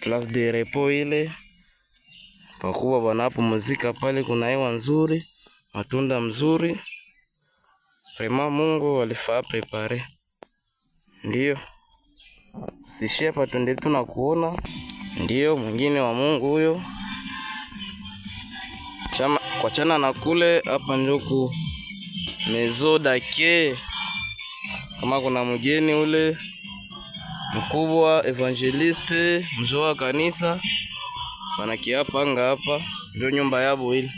place de repos ile, pakuwa wanapumzika pale. Kuna hewa nzuri, matunda mzuri, vraiment Mungu alifaa prepare. Ndio sishia hapa, twende tu na kuona. Ndio mwingine wa Mungu huyo, kwa chana na kule. Hapa njoku Maison d'Accueil, kama kuna mgeni ule mkubwa evangeliste mzee wa kanisa wanakiapanga hapa, ndio nyumba yabo ile.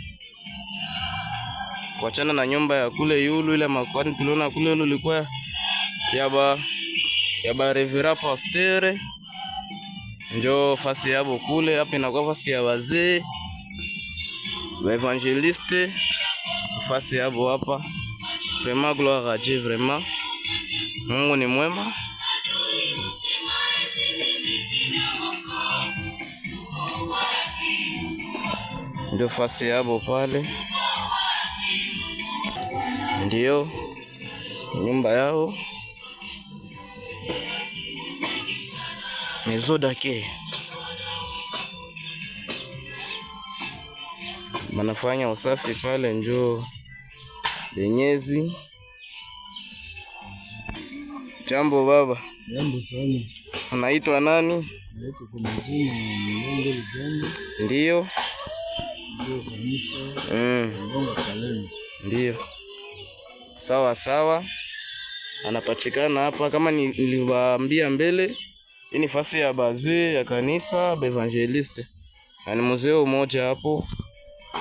Kuachana na nyumba ya kule yulu ile makwani tuliona kule yulu ilikuwa ya Reverend Pasteur, ndio fasi yabo kule. Hapa inakuwa fasi ya wazee wa evangeliste, fasi yabo hapa. Vraiment gloire à Dieu, vraiment Mungu ni mwema. Ndio fasi yabo pale, ndio nyumba yao Maison d'Accueil. Manafanya usafi pale, njoo Denyezi. Jambo baba. Jambo sana. Unaitwa nani? Naitwa kwa majina Mlongo Lugongo. Ndio. Ndio kanisa. Mlongo Kalemi. Ndio. Sawa sawa. Anapatikana hapa kama niliwaambia mbele. Hii ni fasi ya bazee ya kanisa Evangeliste. Na ni mzee mmoja hapo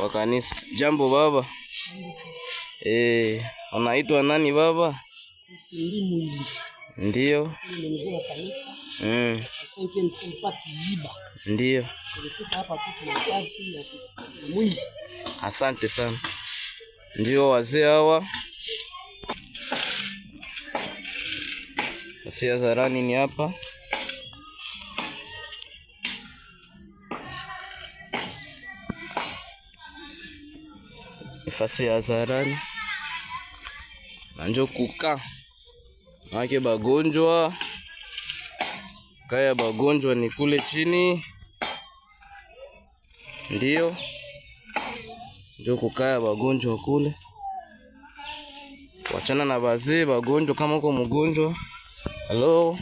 wa kanisa. Jambo baba. Unaitwa nani baba? Ndio. Mzee wa kanisa. Asante msempati ziba. Ndio. Tulifika hapa tu tunahitaji ya mwili. Asante sana. Ndio wazee hawa. Fasi ya zarani ni hapa. Fasi ya zarani. Nanjo kuka wake bagonjwa, kaya bagonjwa ni kule chini. Ndio kukaya bagonjwa kule, wachana na bazee bagonjwa. Kama uko mgonjwa, hello,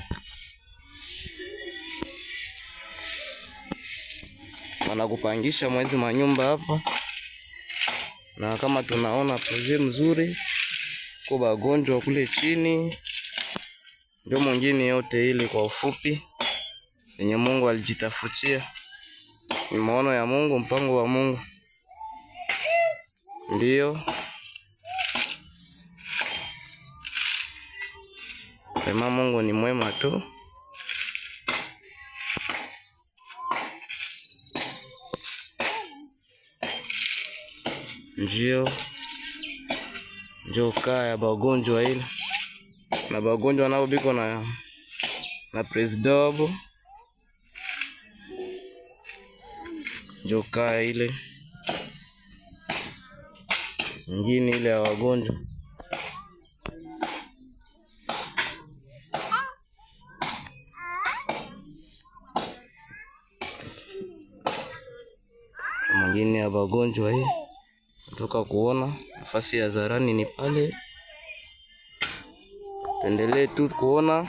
wanakupangisha mwezi manyumba hapa. Na kama tunaona projet mzuri kwa bagonjwa kule chini, ndio mwingine yote ile. Kwa ufupi, yenye Mungu alijitafutia, ni maono ya Mungu, mpango wa Mungu. Ndio sema Mungu ni mwema tu. Ndio kaya bagonjwa ile, na bagonjwa nao biko na president. Ndio kaya ile nyingine ile ya wagonjwa. Mwingine ya wagonjwa hii kutoka kuona. Nafasi ya zarani ni pale, tuendelee tu kuona.